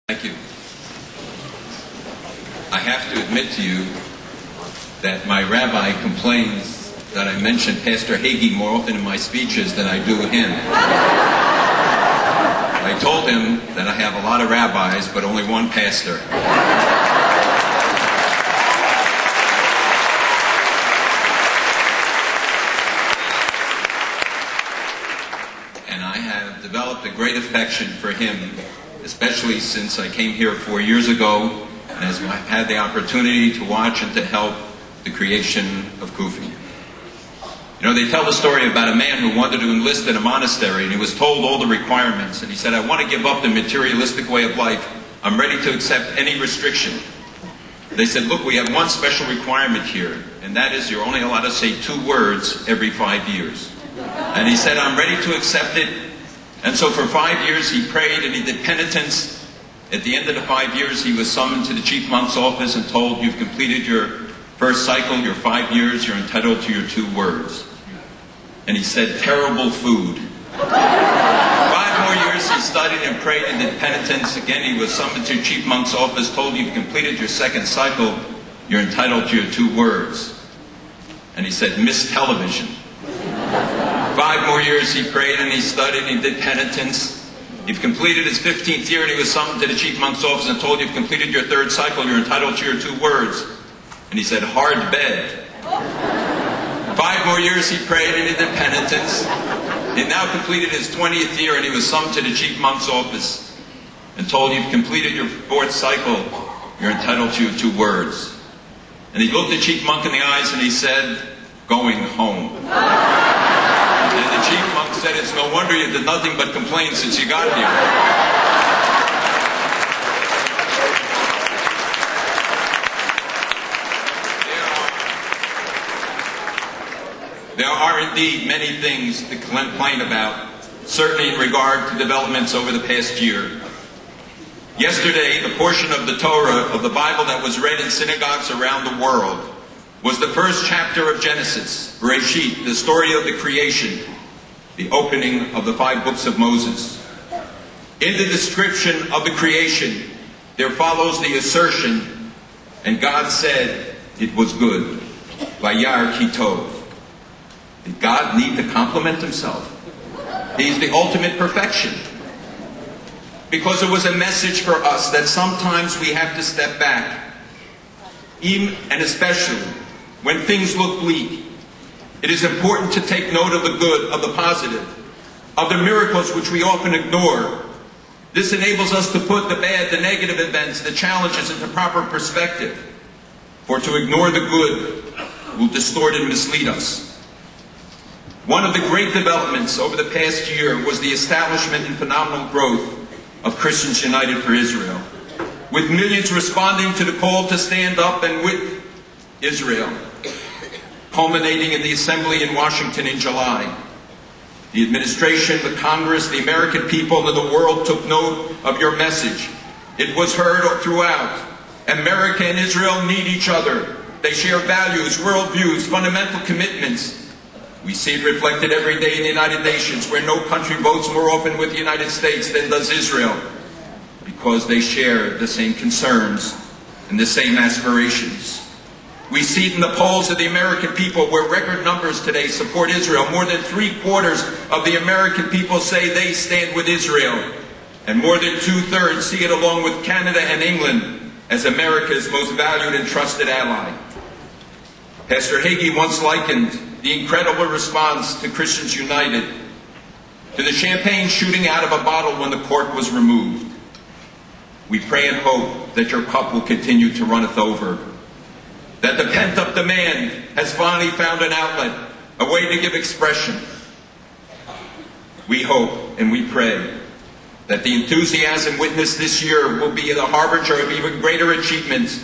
Thank you. I have to admit to you that my rabbi complains that I mention Pastor Hagee more often in my speeches than I do him. I told him that I have a lot of rabbis, but only one pastor. And I have developed a great affection for him, especially since I came here 4 years ago and as I've had the opportunity to watch and to help the creation of Kufi. You know, they tell the story about a man who wanted to enlist in a monastery, and he was told all the requirements, and he said, I want to give up the materialistic way of life. I'm ready to accept any restriction. They said, look, we have one special requirement here, and that is you're only allowed to say 2 words every 5 years. And he said, I'm ready to accept it. And so for 5 years he prayed and he did penitence. At the end of the 5 years he was summoned to the chief monk's office and told, you've completed your first cycle, your 5 years, you're entitled to your 2 words. And he said, terrible food. 5 more years he studied and prayed and did penitence. Again he was summoned to chief monk's office, told, you've completed your 2nd cycle, you're entitled to your 2 words. And he said, miss television. 5 more years he prayed and he studied and he did penitence. He'd completed his 15th year and he was summoned to the chief monk's office and told, you've completed your 3rd cycle, you're entitled to your 2 words. And he said, hard bed. 5 more years he prayed and he did penitence. He now completed his 20th year and he was summoned to the chief monk's office and told, you've completed your 4th cycle, you're entitled to your 2 words. And he looked the chief monk in the eyes and he said, going home. And the chief monk said, it's no wonder you did nothing but complain since you got here. There are indeed many things to complain about, certainly in regard to developments over the past year. Yesterday, the portion of the Torah, of the Bible that was read in synagogues around the world, was the first chapter of Genesis, Bereshit, the story of the creation, the opening of the 5 books of Moses. In the description of the creation, there follows the assertion, and God said, it was good. Vayar ki tov. Did God need to compliment himself? He's the ultimate perfection. Because it was a message for us that sometimes we have to step back, even and especially when things look bleak. It is important to take note of the good, of the positive, of the miracles which we often ignore. This enables us to put the bad, the negative events, the challenges into proper perspective. For to ignore the good will distort and mislead us. One of the great developments over the past year was the establishment and phenomenal growth of Christians United for Israel, with millions responding to the call to stand up and with Israel, culminating in the assembly in Washington in July. The administration, the Congress, the American people, and the world took note of your message. It was heard throughout. America and Israel need each other. They share values, worldviews, fundamental commitments. We see it reflected every day in the United Nations, where no country votes more often with the United States than does Israel, because they share the same concerns and the same aspirations. We see it in the polls of the American people, where record numbers today support Israel. More than 3/4 of the American people say they stand with Israel. And more than 2/3 see it along with Canada and England as America's most valued and trusted ally. Pastor Hagee once likened the incredible response to Christians United to the champagne shooting out of a bottle when the cork was removed. We pray and hope that your cup will continue to runneth over, that the pent-up demand has finally found an outlet, a way to give expression. We hope and we pray that the enthusiasm witnessed this year will be the harbinger of even greater achievements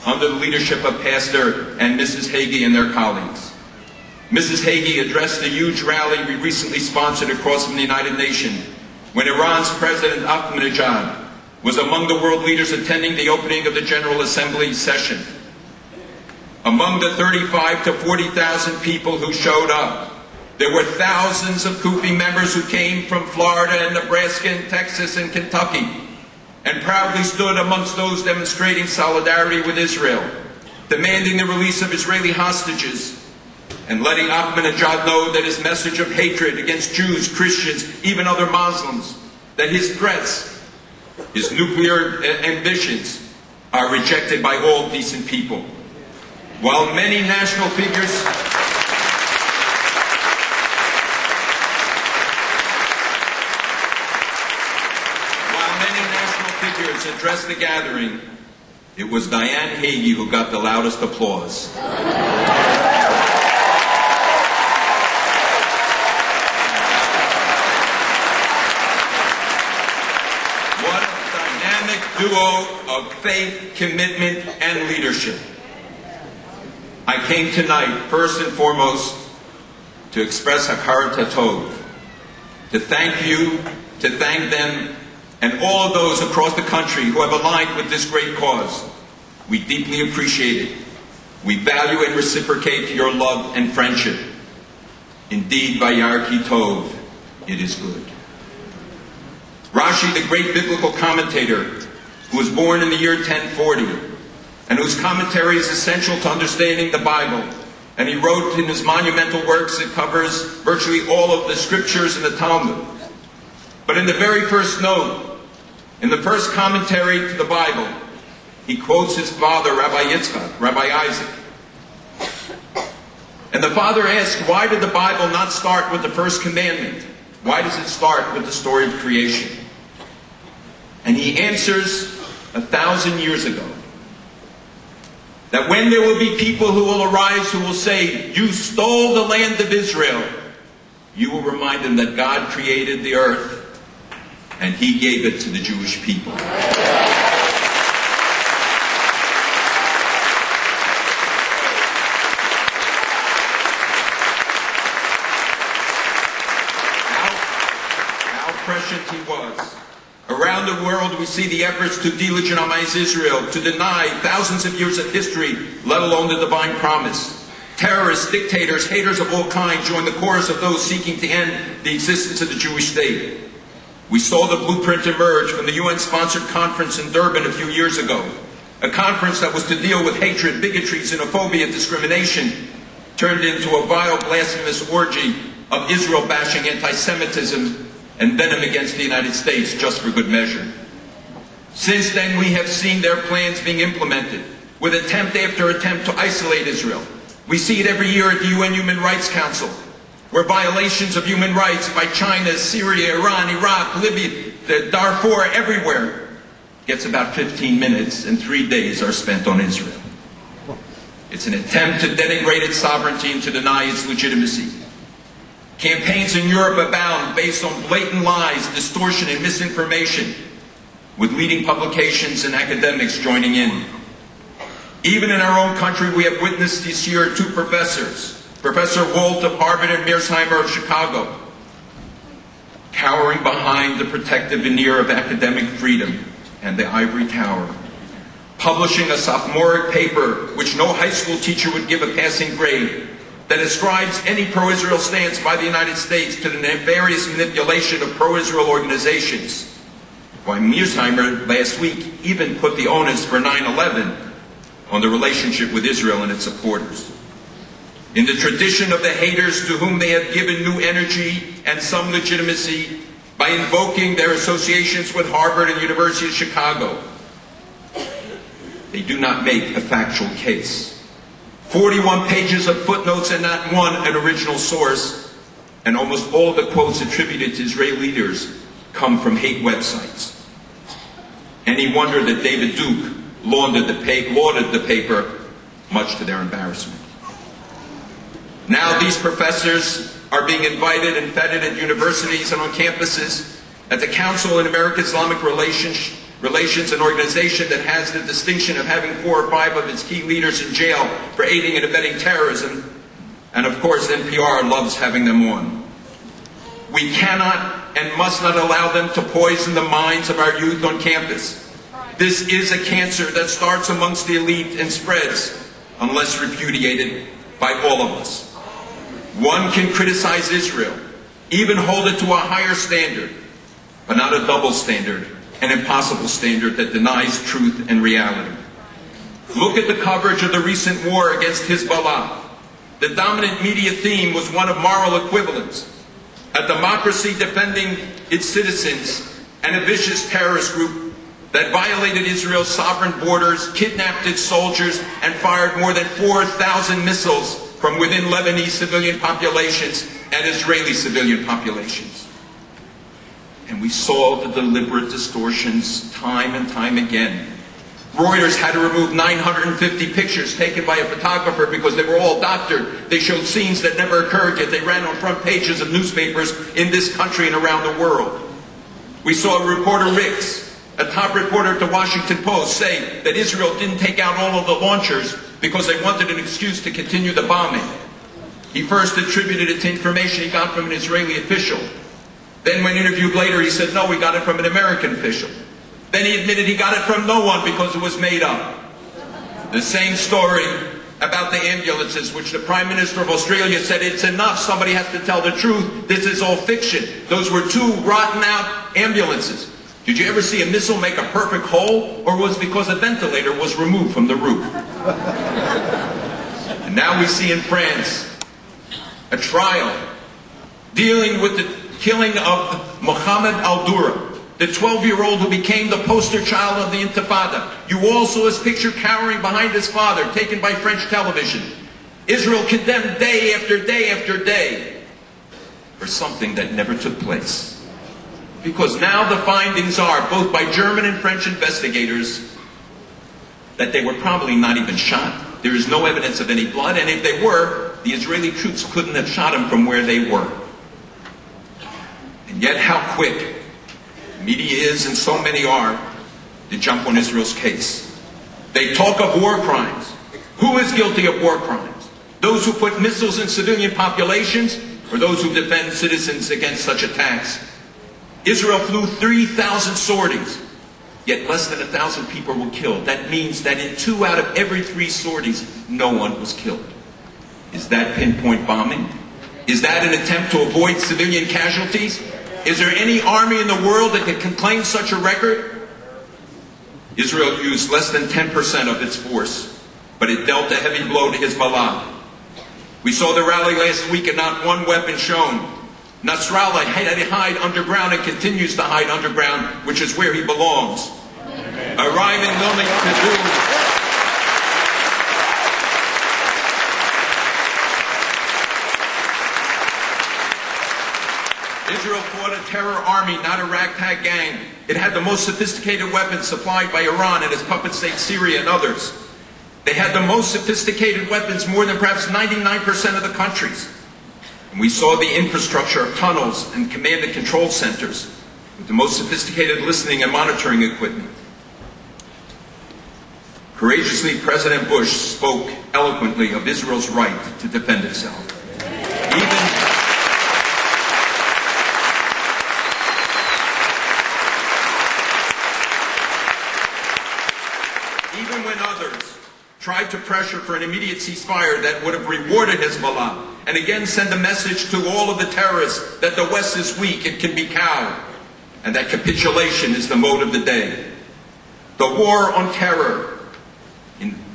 under the leadership of Pastor and Mrs. Hagee and their colleagues. Mrs. Hagee addressed the huge rally we recently sponsored across from the United Nations, when Iran's President Ahmadinejad was among the world leaders attending the opening of the General Assembly session. Among the 35,000 to 40,000 people who showed up, there were thousands of Kufi members who came from Florida and Nebraska and Texas and Kentucky. and proudly stood amongst those demonstrating solidarity with Israel, demanding the release of Israeli hostages, and letting Ahmadinejad know that his message of hatred against Jews, Christians, even other Muslims, that his threats, his nuclear ambitions, are rejected by all decent people. While many national figures addressed the gathering, it was Diane Hagee who got the loudest applause. What a dynamic duo of faith, commitment, and leadership. I came tonight, first and foremost, to express hakarat hatov, to thank you, to thank them, and all of those across the country who have aligned with this great cause. We deeply appreciate it. We value and reciprocate your love and friendship. Indeed, Vayar ki tov, it is good. Rashi, the great biblical commentator, who was born in the year 1040, and whose commentary is essential to understanding the Bible, and he wrote in his monumental works that covers virtually all of the scriptures in the Talmud. But in the very first note, in the first commentary to the Bible, he quotes his father, Rabbi Yitzchak, Rabbi Isaac. And the father asks, why did the Bible not start with the first commandment? Why does it start with the story of creation? And he answers 1,000 years ago that when there will be people who will arise who will say, you stole the land of Israel, you will remind them that God created the earth and he gave it to the Jewish people. How prescient he was. Around the world we see the efforts to delegitimize Israel, to deny thousands of years of history, let alone the divine promise. Terrorists, dictators, haters of all kinds join the chorus of those seeking to end the existence of the Jewish state. We saw the blueprint emerge from the UN-sponsored conference in Durban a few years ago, a conference that was to deal with hatred, bigotry, xenophobia, discrimination, turned into a vile, blasphemous orgy of Israel-bashing anti-Semitism and venom against the United States, just for good measure. Since then, we have seen their plans being implemented, with attempt after attempt to isolate Israel. We see it every year at the UN Human Rights Council, where violations of human rights by China, Syria, Iran, Iraq, Libya, Darfur, everywhere, gets about 15 minutes and 3 days are spent on Israel. It's an attempt to denigrate its sovereignty and to deny its legitimacy. Campaigns in Europe abound based on blatant lies, distortion, and misinformation, with leading publications and academics joining in. Even in our own country, we have witnessed this year 2 professors, Professor Walt of Harvard and Mearsheimer of Chicago, cowering behind the protective veneer of academic freedom and the ivory tower, publishing a sophomoric paper which no high school teacher would give a passing grade, that ascribes any pro-Israel stance by the United States to the nefarious manipulation of pro-Israel organizations. Why Mearsheimer last week even put the onus for 9/11 on the relationship with Israel and its supporters. In the tradition of the haters to whom they have given new energy and some legitimacy by invoking their associations with Harvard and University of Chicago, they do not make a factual case. 41 pages of footnotes and not one an original source, and almost all the quotes attributed to Israeli leaders come from hate websites. Any wonder that David Duke lauded the paper, much to their embarrassment. Now these professors are being invited and feted at universities and on campuses, at the Council on American-Islamic Relations, an organization that has the distinction of having 4 or 5 of its key leaders in jail for aiding and abetting terrorism, and of course NPR loves having them on. We cannot and must not allow them to poison the minds of our youth on campus. This is a cancer that starts amongst the elite and spreads, unless repudiated by all of us. One can criticize Israel, even hold it to a higher standard, but not a double standard an impossible standard that denies truth and reality. Look at the coverage of the recent war against Hezbollah. The dominant media theme was one of moral equivalence, a democracy defending its citizens, and a vicious terrorist group that violated Israel's sovereign borders, kidnapped its soldiers, and fired more than 4,000 missiles from within Lebanese civilian populations and Israeli civilian populations. And we saw the deliberate distortions time and time again. Reuters had to remove 950 pictures taken by a photographer because they were all doctored. They showed scenes that never occurred, yet they ran on front pages of newspapers in this country and around the world. We saw reporter Ricks, a top reporter at the Washington Post, say that Israel didn't take out all of the launchers because they wanted an excuse to continue the bombing. He first attributed it to information he got from an Israeli official. Then when interviewed later, he said, no, we got it from an American official. Then he admitted he got it from no one because it was made up. The same story about the ambulances, which the Prime Minister of Australia said, it's enough, somebody has to tell the truth, this is all fiction. Those were two rotten out ambulances. Did you ever see a missile make a perfect hole, or was it because a ventilator was removed from the roof? And now we see in France a trial dealing with the killing of Mohammed al-Dura, the 12-year-old who became the poster child of the Intifada. You all saw his picture cowering behind his father, taken by French television. Israel condemned day after day after day for something that never took place. Because now the findings are, both by German and French investigators, that they were probably not even shot. There is no evidence of any blood, and if they were, the Israeli troops couldn't have shot them from where they were. And yet how quick media is, and so many are, to jump on Israel's case. They talk of war crimes. Who is guilty of war crimes? Those who put missiles in civilian populations, or those who defend citizens against such attacks? Israel flew 3,000 sorties, yet less than 1,000 people were killed. That means that in 2 out of every 3 sorties, no one was killed. Is that pinpoint bombing? Is that an attempt to avoid civilian casualties? Is there any army in the world that can claim such a record? Israel used less than 10% of its force, but it dealt a heavy blow to Hezbollah. We saw the rally last week and not one weapon shown. Nasrallah had to hide underground and continues to hide underground, which is where he belongs. Arriving nothing to do. Israel fought a terror army, not a ragtag gang. It had the most sophisticated weapons supplied by Iran and its puppet state Syria and others. They had the most sophisticated weapons, more than perhaps 99% of the countries. And we saw the infrastructure of tunnels and command and control centers with the most sophisticated listening and monitoring equipment. Courageously, President Bush spoke eloquently of Israel's right to defend itself. Even when others tried to pressure for an immediate ceasefire that would have rewarded Hezbollah, and again send a message to all of the terrorists that the West is weak, it can be cowed, and that capitulation is the mode of the day. The war on terror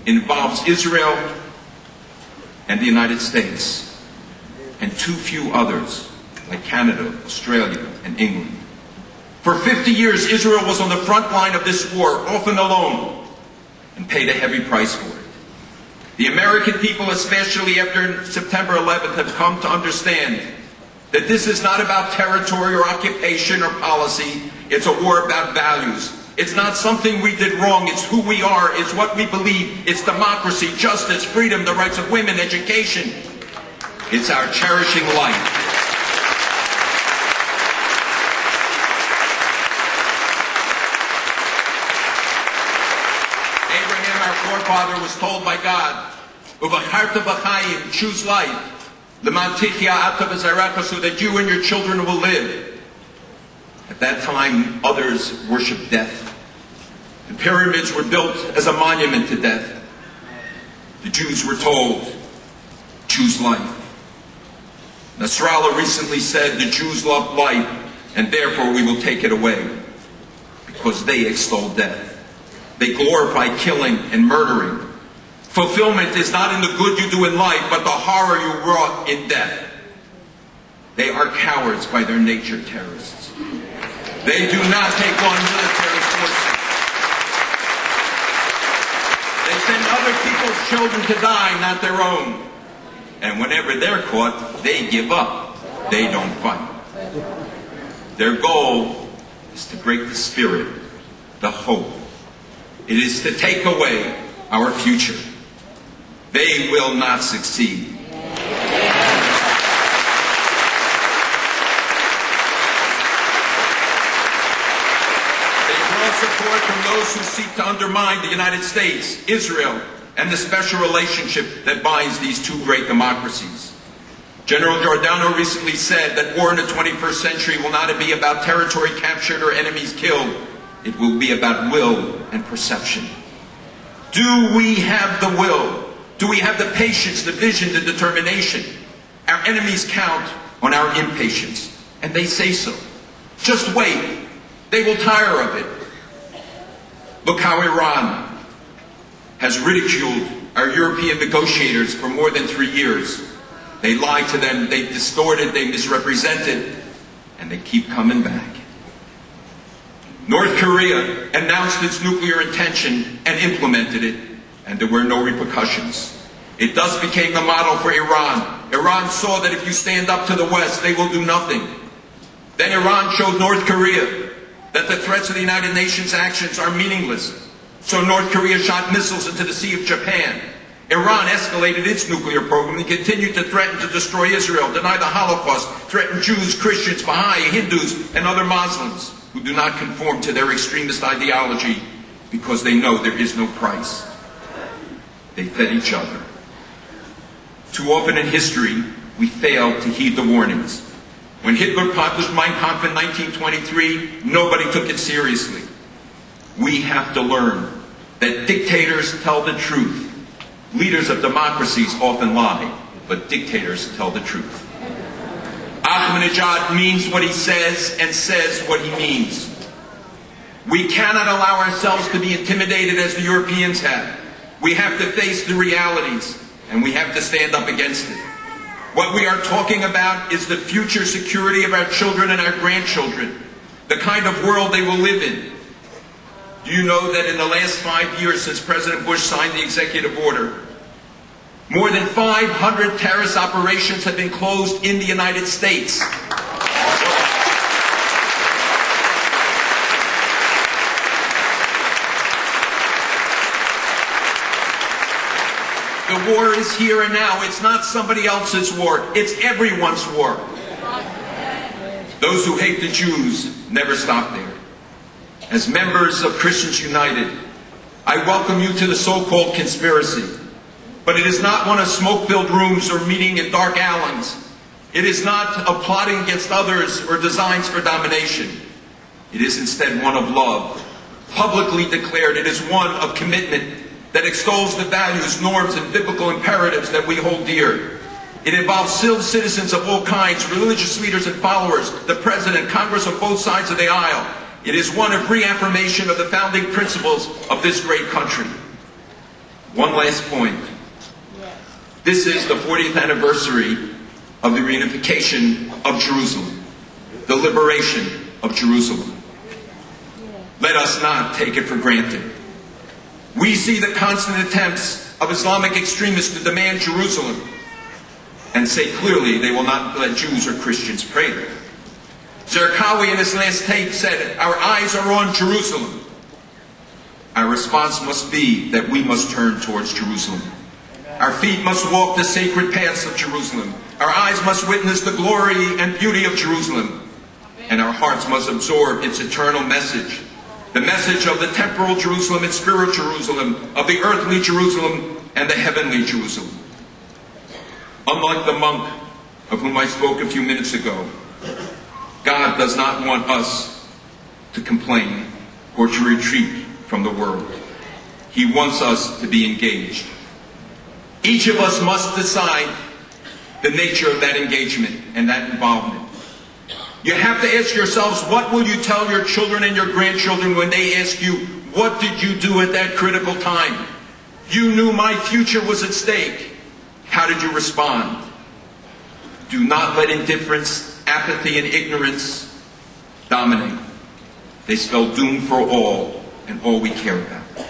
involves Israel and the United States, and too few others, like Canada, Australia, and England. For 50 years, Israel was on the front line of this war, often alone, and paid a heavy price for it. The American people, especially after September 11th, have come to understand that this is not about territory or occupation or policy. It's a war about values. It's not something we did wrong. It's who we are. It's what we believe. It's democracy, justice, freedom, the rights of women, education. It's our cherishing life. Forefather was told by God, "Uvacharta b'chaim, choose life, l'mantichya ata v'zarecha, so that you and your children will live." At that time, others worshipped death. The pyramids were built as a monument to death. The Jews were told, choose life. Nasrallah recently said, the Jews love life, and therefore we will take it away. because they extol death. They glorify killing and murdering. Fulfillment is not in the good you do in life, but the horror you wrought in death. They are cowards by their nature, terrorists. They do not take on military forces. They send other people's children to die, not their own. And whenever they're caught, they give up. They don't fight. Their goal is to break the spirit, the hope. It is to take away our future. They will not succeed. Support from those who seek to undermine the United States, Israel, and the special relationship that binds these two great democracies. General Giordano recently said that war in the 21st century will not be about territory captured or enemies killed. It will be about will and perception. Do we have the will? Do we have the patience, the vision, the determination? Our enemies count on our impatience, and they say so. Just wait. They will tire of it. Look how Iran has ridiculed our European negotiators for more than 3 years. They lied to them, they distorted, they misrepresented, and they keep coming back. North Korea announced its nuclear intention and implemented it, and there were no repercussions. It thus became the model for Iran. Iran saw that if you stand up to the West, they will do nothing. Then Iran showed North Korea that the threats of the United Nations actions are meaningless. So North Korea shot missiles into the Sea of Japan. Iran escalated its nuclear program and continued to threaten to destroy Israel, deny the Holocaust, threaten Jews, Christians, Baha'i, Hindus, and other Muslims who do not conform to their extremist ideology because they know there is no price. They fed each other. Too often in history, we fail to heed the warnings. When Hitler published Mein Kampf in 1923, nobody took it seriously. We have to learn that dictators tell the truth. Leaders of democracies often lie, but dictators tell the truth. Ahmadinejad means what he says and says what he means. We cannot allow ourselves to be intimidated as the Europeans have. We have to face the realities, and we have to stand up against it. What we are talking about is the future security of our children and our grandchildren, the kind of world they will live in. Do you know that in the last 5 years since President Bush signed the executive order, more than 500 terrorist operations have been closed in the United States? The war is here and now. It's not somebody else's war. It's everyone's war. Those who hate the Jews never stop there. As members of Christians United, I welcome you to the so-called conspiracy. But it is not one of smoke-filled rooms or meeting in dark alleys. It is not of plotting against others or designs for domination. It is instead one of love, publicly declared. It is one of commitment that extols the values, norms, and biblical imperatives that we hold dear. It involves citizens of all kinds, religious leaders and followers, the President, Congress of both sides of the aisle. It is one of reaffirmation of the founding principles of this great country. One last point. This is the 40th anniversary of the reunification of Jerusalem, the liberation of Jerusalem. Let us not take it for granted. We see the constant attempts of Islamic extremists to demand Jerusalem and say clearly they will not let Jews or Christians pray there. Zarqawi in his last tape said, "Our eyes are on Jerusalem." Our response must be that we must turn towards Jerusalem. Our feet must walk the sacred paths of Jerusalem. Our eyes must witness the glory and beauty of Jerusalem. And our hearts must absorb its eternal message. The message of the temporal Jerusalem and spiritual Jerusalem, of the earthly Jerusalem and the heavenly Jerusalem. Unlike the monk of whom I spoke a few minutes ago, God does not want us to complain or to retreat from the world. He wants us to be engaged. Each of us must decide the nature of that engagement and that involvement. You have to ask yourselves, what will you tell your children and your grandchildren when they ask you, what did you do at that critical time? You knew my future was at stake. How did you respond? Do not let indifference, apathy, and ignorance dominate. They spell doom for all and all we care about.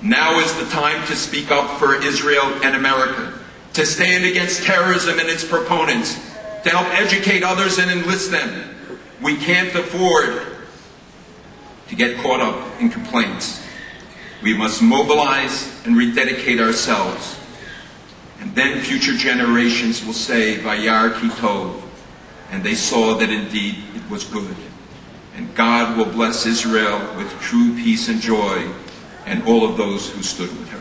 Now is the time to speak up for Israel and America, to stand against terrorism and its proponents, to help educate others and enlist them. We can't afford to get caught up in complaints. We must mobilize and rededicate ourselves. And then future generations will say, Vayar ki tov, and they saw that indeed it was good. And God will bless Israel with true peace and joy, and all of those who stood with her.